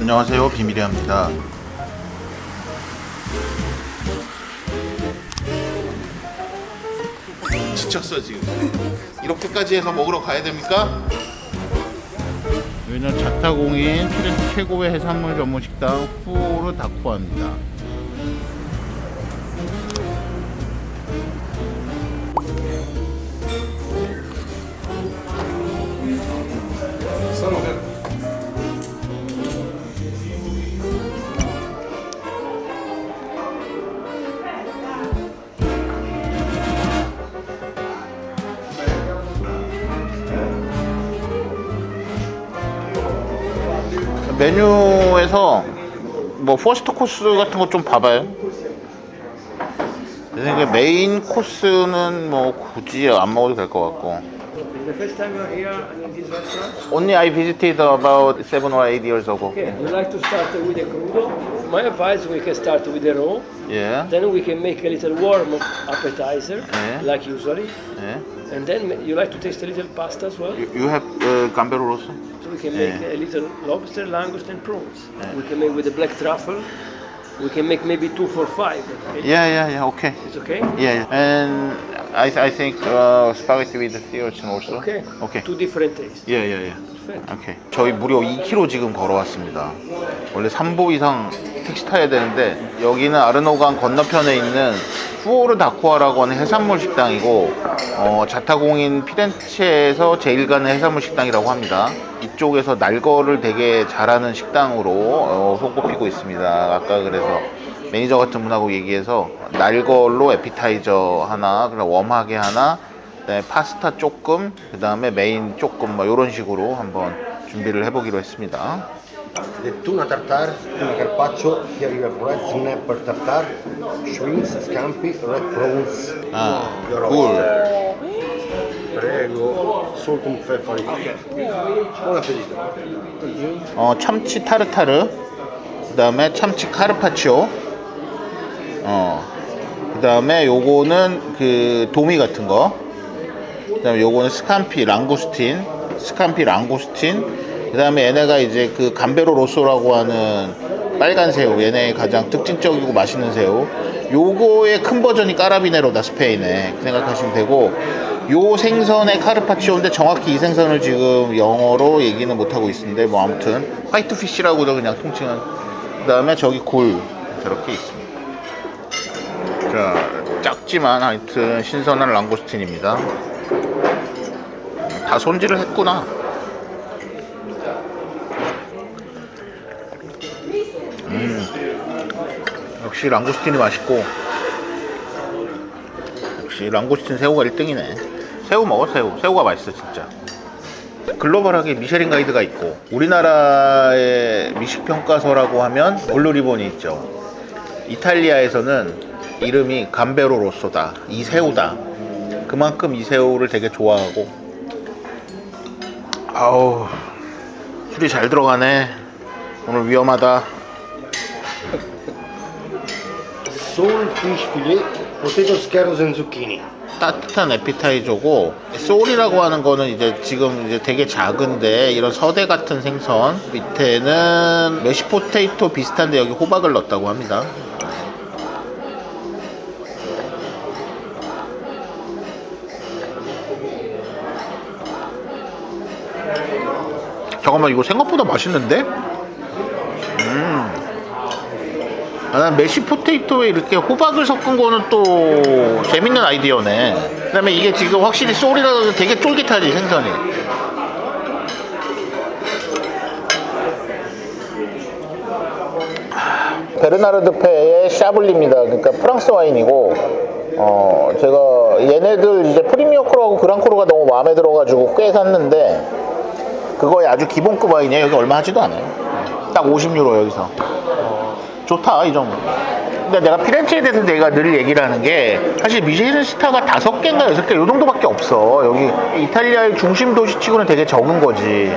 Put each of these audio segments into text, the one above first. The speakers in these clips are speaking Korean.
안녕하세요, 비밀이합니다. 지쳤어 지금. 이렇게까지 해서 먹으러 가야 됩니까? 여기는 자타공인 피렌체 최고의 해산물 전문 식당 푸오르 다쿠아입니다. 메뉴에서 뭐 퍼스트 코스 같은 거 좀 봐봐요. 내 생각에 메인 코스는 뭐 굳이 안 먹어도 될 것 같고. The first time you're here in this restaurant? Only I visited about 7 or 8 years ago. Okay, you like to start with the crudo? My advice, we can start with the raw. Yeah. Then we can make a little warm appetizer, Yeah. like usually. Yeah. And then you like to taste a little pasta as well? You have gambero rosso? So we can Yeah. make a little lobster, langoustine, and prawns. Yeah. We can make with the black truffle. We can make maybe 2 for 5. Okay? Yeah. Okay. It's okay? Yeah. And I think spaghetti with theochen also. Okay. Okay. 2 different tastes. Yeah. Perfect. 오케이. 저희 무려 2km 지금 걸어왔습니다. 원래 3보 이상 택시 타야 되는데 여기는 아르노강 건너편에 있는 푸오르 다쿠아라고 하는 해산물 식당이고 자타공인 피렌체에서 제일 가는 해산물 식당이라고 합니다. 이쪽에서 날거를 되게 잘하는 식당으로 손꼽히고 있습니다. 아까 그래서 매니저 같은 분하고 얘기해서 날걸로 에피타이저 하나, 그리고 웜하게 하나, 그다음에 파스타 조금, 그 다음에 메인 조금, 뭐 이런 식으로 한번 준비를 해보기로 했습니다. The tuna tartare, tuna carpaccio, here you have red snapper tartare, shrimps, scampi, red prawns. 아, Your 굴. oyster. Prego, salt and pepper. Buon appetito. 참치 타르타르, 그 다음에 참치 카르파치오, 그 다음에 요거는 그 도미 같은 거, 그 다음에 요거는 스캄피 랑고스틴, 그 다음에 얘네가 이제 그 감베로 로소라고 하는 빨간 새우, 얘네 가장 특징적이고 맛있는 새우. 요거의 큰 버전이 까라비네로다, 스페인에 생각하시면 되고, 요 생선의 카르파치오인데 정확히 이 생선을 지금 영어로 얘기는 못하고 있는데 뭐 아무튼 화이트피쉬라고도 그냥 통칭한. 그 다음에 저기 굴 저렇게 있습니다. 자, 작지만 하여튼 신선한 랑고스틴입니다. 다 손질을 했구나. 역시 랑고스틴이 맛있고, 역시 랑고스틴 새우가 1등이네. 새우 먹어. 새우가 맛있어 진짜. 글로벌하게 미쉐린 가이드가 있고, 우리나라의 미식평가서라고 하면 블루리본이 있죠. 이탈리아에서는 이름이 감베로 로소다, 이 새우다. 그만큼 이 새우를 되게 좋아하고. 아우, 술이 잘 들어가네. 오늘 위험하다. Sole fish fillet, potato scallops and zucchini. 따뜻한 에피타이저고, 소울이라고 하는 거는 이제 지금 이제 되게 작은데 이런 서대 같은 생선, 밑에는 메시포테이토 비슷한데 여기 호박을 넣었다고 합니다. 잠깐만, 이거 생각보다 맛있는데? 난 메시포테이토에 이렇게 호박을 섞은 거는 또 재밌는 아이디어네. 그 다음에 이게 지금 확실히 소울이라서 되게 쫄깃하지, 생선이. 베르나르드 페의 샤블리입니다. 그러니까 프랑스 와인이고, 제가 얘네들 이제 프리미어 코르하고 그랑코르가 너무 마음에 들어가지고 꽤 샀는데, 그거에 아주 기본급 와인이에요. 여기 얼마 하지도 않아요. 딱 50유로 여기서. 좋다, 이 정도. 근데 내가 피렌체에 대해서 내가 늘 얘기를 하는 게, 사실 미쉐린 스타가 5개인가 6개 요 정도밖에 없어. 여기 이탈리아의 중심 도시치고는 되게 적은 거지.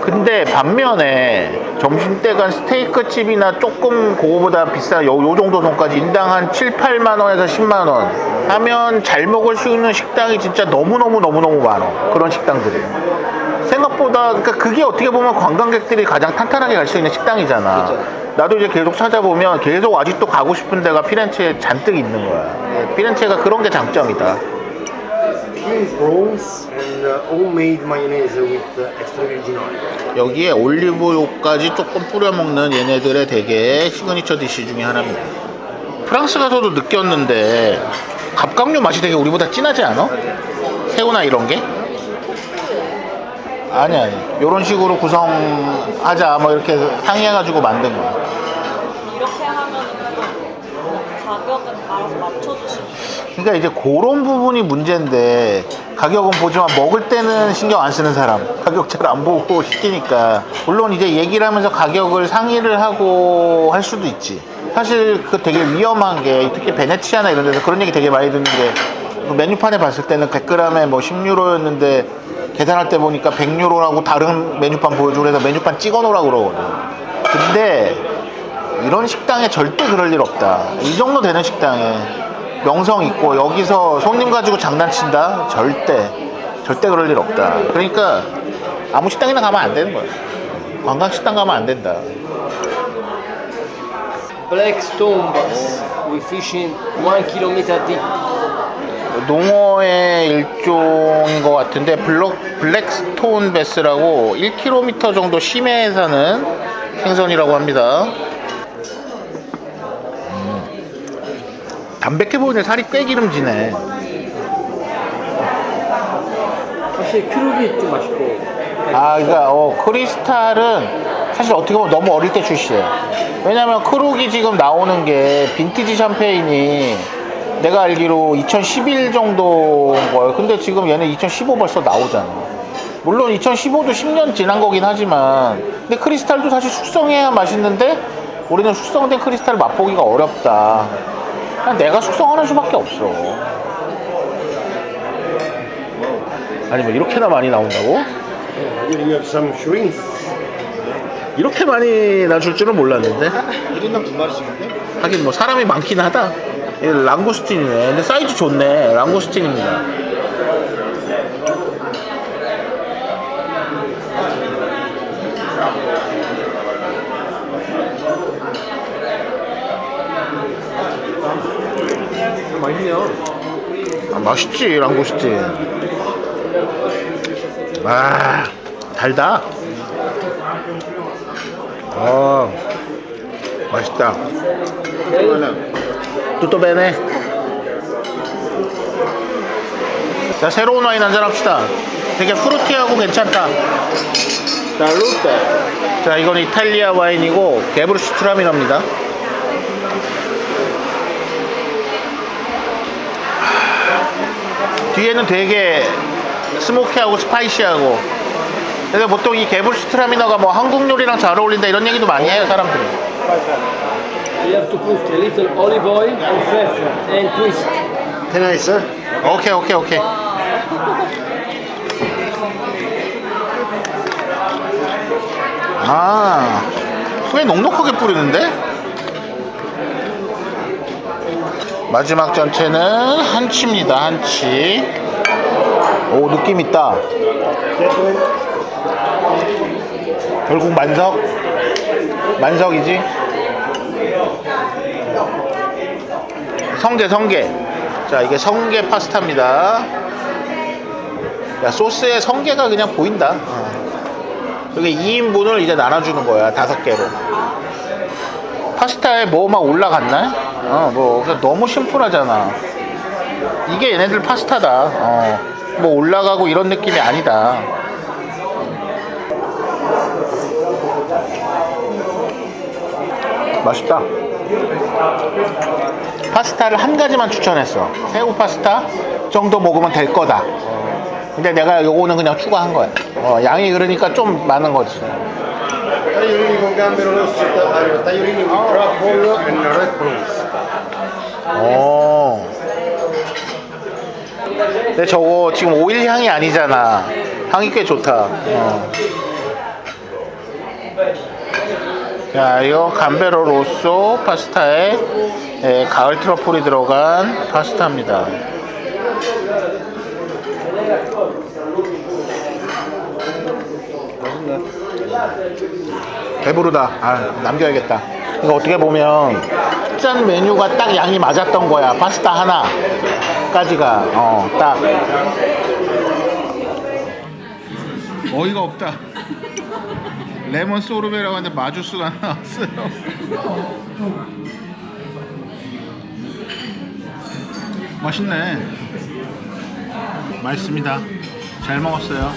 근데 반면에 점심때 간 스테이크 집이나 조금 그거보다 비싼 요 정도 돈까지 인당 한 7, 8만 원에서 10만 원 하면 잘 먹을 수 있는 식당이 진짜 너무너무 많아. 그런 식당들이. 생각보다 그러니까 그게 어떻게 보면 관광객들이 가장 탄탄하게 갈 수 있는 식당이잖아. 그쵸. 나도 이제 계속 찾아보면 계속 아직도 가고 싶은 데가 피렌체에 잔뜩 있는 거야. 피렌체가 그런 게 장점이다. Peeled prawns and homemade mayonnaise with extra virgin oil. 여기에 올리브유까지 조금 뿌려 먹는 얘네들의 되게 시그니처 디시 중에 하나입니다. 프랑스 가서도 느꼈는데 갑각류 맛이 되게 우리보다 진하지 않아? 새우나 이런 게? 아니 이런 식으로 구성하자 뭐 이렇게 상의해가지고 만든 거야. 이렇게 하면 가격은 알아서 맞춰주시면 그러니까 이제 그런 부분이 문제인데 가격은 보지만 먹을 때는 신경 안 쓰는 사람, 가격 잘 안 보고 시키니까. 물론 이제 얘기를 하면서 가격을 상의를 하고 할 수도 있지. 사실 그 되게 위험한 게 특히 베네치아나 이런 데서 그런 얘기 되게 많이 듣는 게 그 메뉴판에 봤을 때는 100g에 뭐 10유로였는데 계산할 때 보니까 100유로라고 다른 메뉴판 보여주고 그래서 메뉴판 찍어 놓으라고 그러거든. 근데 이런 식당에 절대 그럴 일 없다. 이 정도 되는 식당에 명성 있고 여기서 손님 가지고 장난친다? 절대 그럴 일 없다. 그러니까 아무 식당이나 가면 안 되는 거야. 관광 식당 가면 안 된다. Black stone bass. We fishing 1 kilometer deep. 농어의 일종인 것 같은데 블랙스톤 베스라고 1km 정도 심해에 사는 생선이라고 합니다. 담백해 보이네. 살이 꽤 기름지네. 사실 크루기 좀 맛있고. 아, 그러니까 크리스탈은 사실 어떻게 보면 너무 어릴 때 출시해. 왜냐면 크룩이 지금 나오는 게 빈티지 샴페인이 내가 알기로 2011 정도인 거예요. 근데 지금 얘는 2015 벌써 나오잖아. 물론 2015도 10년 지난 거긴 하지만 근데 크리스탈도 사실 숙성해야 맛있는데 우리는 숙성된 크리스탈 맛보기가 어렵다. 그냥 내가 숙성하는 수밖에 없어. 아니 뭐 이렇게나 많이 나온다고? Here you have some shrimps. 이렇게 많이 놔줄 줄은 몰랐는데. 1인당 2마리씩인데? 하긴 뭐 사람이 많긴 하다. 이게 랑구스틴이네. 근데 사이즈 좋네. 랑구스틴입니다. 맛있네요. 아, 맛있지 랑구스틴. 아 달다. 아 맛있다. 뚜또 베네. 자 새로운 와인 한잔 합시다. 되게 프루티하고 괜찮다. 살루테. 자 이건 이탈리아 와인이고 게브르슈트라미너입니다. 뒤에는 되게 스모키하고 스파이시하고. 그래서 보통 이 게브르슈트라미너가 뭐 한국 요리랑 잘 어울린다 이런 얘기도 많이 해요 사람들이. You have to put a little olive oil and pepper and twist. Can I, sir? 오케이. 아, 꽤 넉넉하게 뿌리는데? 마지막 전체는 한치입니다, 한치. 오, 느낌 있다. 결국 만석이지? 성게. 자, 이게 성게 파스타입니다. 야, 소스에 성게가 그냥 보인다. 여기 2인분을 이제 나눠주는 거야, 5개로. 파스타에 뭐 막 올라갔나? 뭐, 너무 심플하잖아. 이게 얘네들 파스타다. 뭐 올라가고 이런 느낌이 아니다. 맛있다. 파스타를 한 가지만 추천했어. 새우 파스타 정도 먹으면 될 거다. 근데 내가 요거는 그냥 추가한 거야. 양이 그러니까 좀 많은 거지. Tagliolini con gambero rosso, tagliolini with truffle and red prawns. 근데 저거 지금 오일 향이 아니잖아. 향이 꽤 좋다. 자, 이거 감베로 로쏘 파스타에 가을 트러플이 들어간 파스타입니다. 배부르다. 아, 남겨야겠다. 이거 어떻게 보면 짠 메뉴가 딱 양이 맞았던 거야. 파스타 하나까지가 딱 어이가 없다. 레몬 소르베라고 하는데 마주스가 나왔어요. 맛있네. 맛있습니다. 잘 먹었어요.